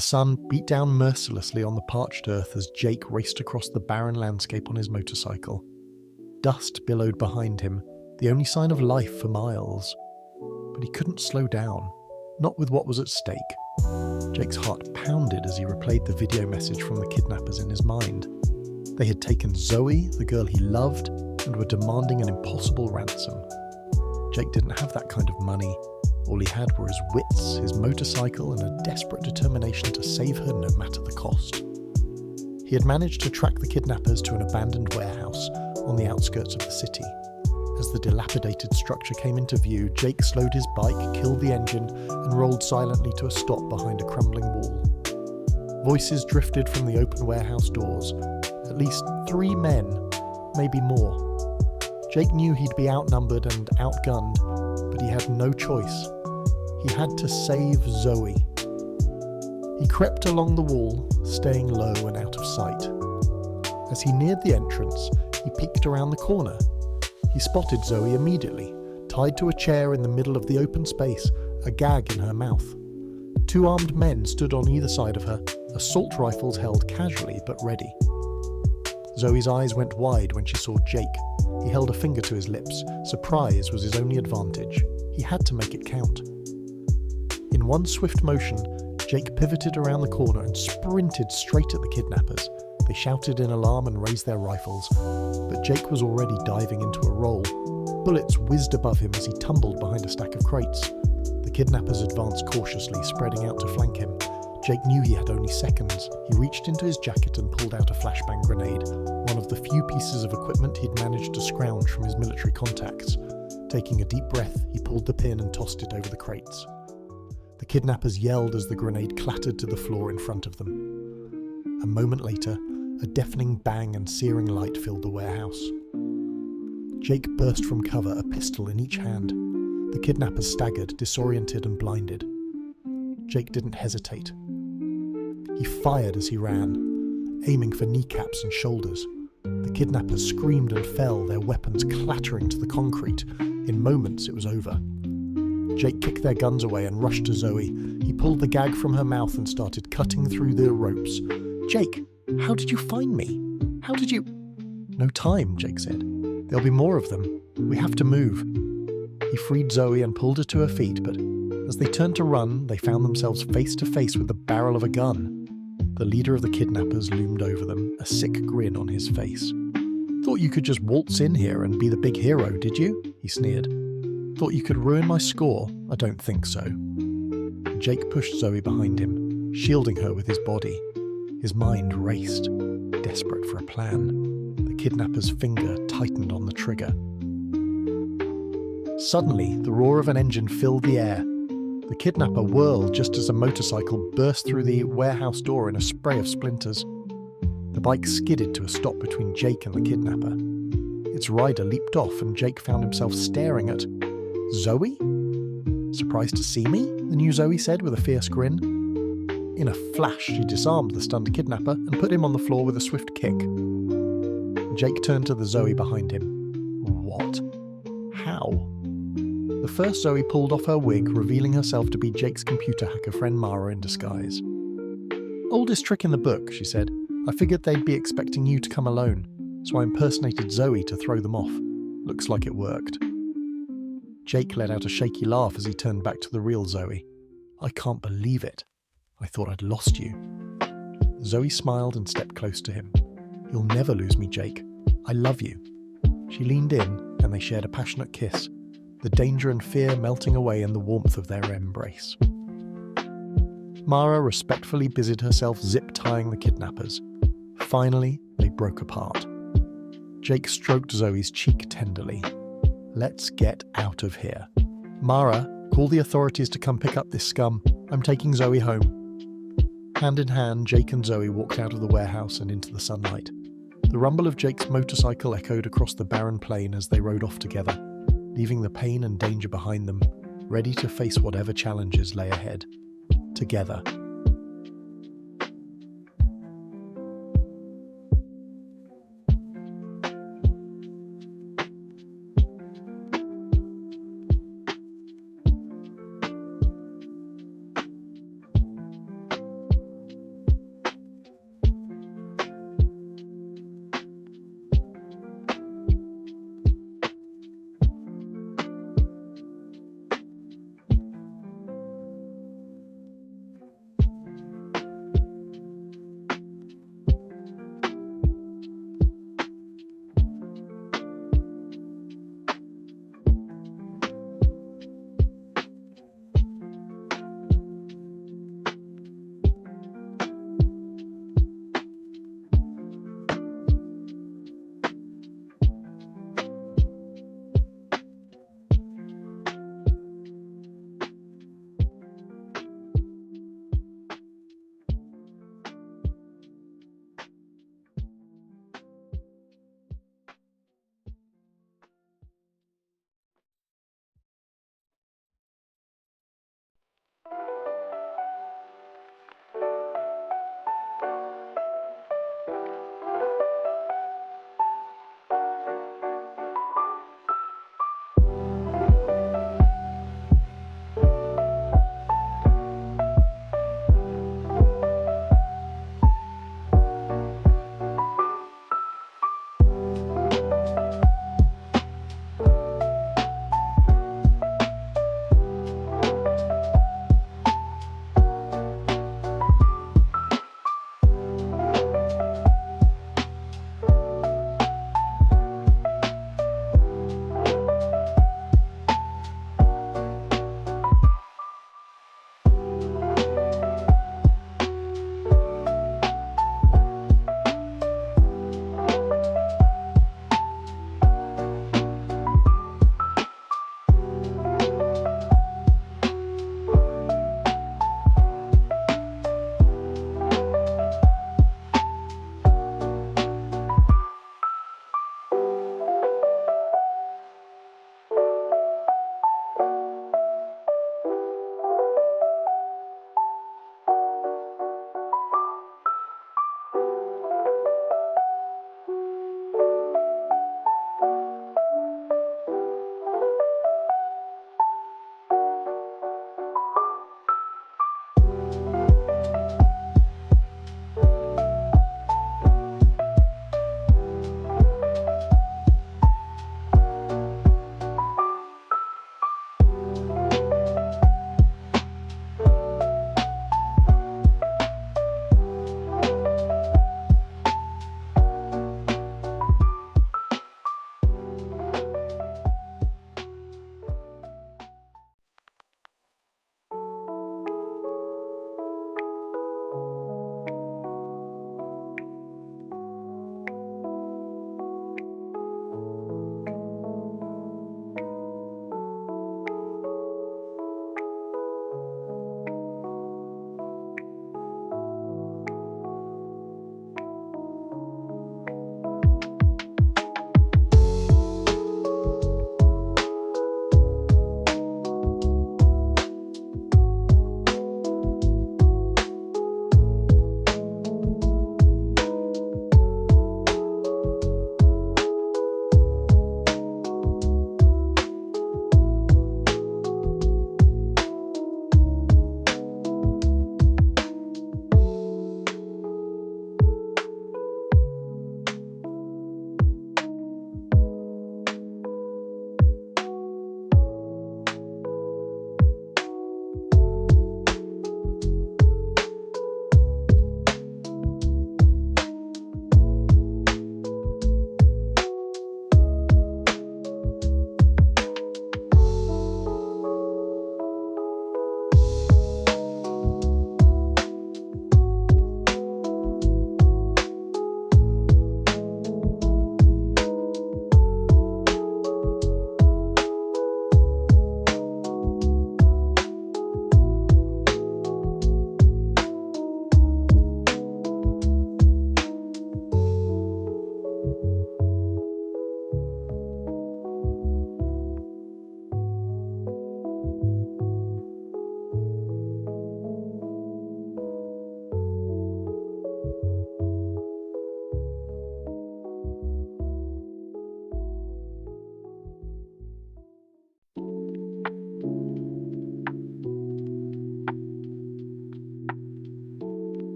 The sun beat down mercilessly on the parched earth as Jake raced across the barren landscape on his motorcycle. Dust billowed behind him, the only sign of life for miles. But he couldn't slow down, not with what was at stake. Jake's heart pounded as he replayed the video message from the kidnappers in his mind. They had taken Zoe, the girl he loved, and were demanding an impossible ransom. Jake didn't have that kind of money. All he had were his wits, his motorcycle, and a desperate determination to save her no matter the cost. He had managed to track the kidnappers to an abandoned warehouse on the outskirts of the city. As the dilapidated structure came into view, Jake slowed his bike, killed the engine, and rolled silently to a stop behind a crumbling wall. Voices drifted from the open warehouse doors. At least 3 men, maybe more. Jake knew he'd be outnumbered and outgunned, but he had no choice. He had to save Zoe. He crept along the wall, staying low and out of sight. As he neared the entrance, he peeked around the corner. He spotted Zoe immediately, tied to a chair in the middle of the open space, a gag in her mouth. 2 armed men stood on either side of her, assault rifles held casually but ready. Zoe's eyes went wide when she saw Jake. He held a finger to his lips. Surprise was his only advantage. He had to make it count. In one swift motion, Jake pivoted around the corner and sprinted straight at the kidnappers. They shouted in alarm and raised their rifles, but Jake was already diving into a roll. Bullets whizzed above him as he tumbled behind a stack of crates. The kidnappers advanced cautiously, spreading out to flank him. Jake knew he had only seconds. He reached into his jacket and pulled out a flashbang grenade, one of the few pieces of equipment he'd managed to scrounge from his military contacts. Taking a deep breath, he pulled the pin and tossed it over the crates. The kidnappers yelled as the grenade clattered to the floor in front of them. A moment later, a deafening bang and searing light filled the warehouse. Jake burst from cover, a pistol in each hand. The kidnappers staggered, disoriented and blinded. Jake didn't hesitate. He fired as he ran, aiming for kneecaps and shoulders. The kidnappers screamed and fell, their weapons clattering to the concrete. In moments, it was over. Jake kicked their guns away and rushed to Zoe. He pulled the gag from her mouth and started cutting through the ropes. "Jake, how did you find me? How did you—" "No time," Jake said. "There'll be more of them. We have to move." He freed Zoe and pulled her to her feet, but as they turned to run, they found themselves face to face with the barrel of a gun. The leader of the kidnappers loomed over them, a sick grin on his face. "Thought you could just waltz in here and be the big hero, did you?" he sneered. "Thought you could ruin my score? I don't think so." Jake pushed Zoe behind him, shielding her with his body. His mind raced, desperate for a plan. The kidnapper's finger tightened on the trigger. Suddenly, the roar of an engine filled the air. The kidnapper whirled just as a motorcycle burst through the warehouse door in a spray of splinters. The bike skidded to a stop between Jake and the kidnapper. Its rider leaped off and Jake found himself staring at Zoe? "Surprised to see me?" the new Zoe said with a fierce grin. In a flash, she disarmed the stunned kidnapper and put him on the floor with a swift kick. Jake turned to the Zoe behind him. What? How? The first Zoe pulled off her wig, revealing herself to be Jake's computer hacker friend Mara in disguise. "Oldest trick in the book," she said. "I figured they'd be expecting you to come alone, so I impersonated Zoe to throw them off. Looks like it worked." Jake let out a shaky laugh as he turned back to the real Zoe. "I can't believe it. I thought I'd lost you." Zoe smiled and stepped close to him. "You'll never lose me, Jake. I love you." She leaned in, and they shared a passionate kiss, the danger and fear melting away in the warmth of their embrace. Mara respectfully busied herself zip-tying the kidnappers. Finally, they broke apart. Jake stroked Zoe's cheek tenderly. "Let's get out of here. Mara, call the authorities to come pick up this scum. I'm taking Zoe home." Hand in hand, Jake and Zoe walked out of the warehouse and into the sunlight. The rumble of Jake's motorcycle echoed across the barren plain as they rode off together, leaving the pain and danger behind them, ready to face whatever challenges lay ahead. Together.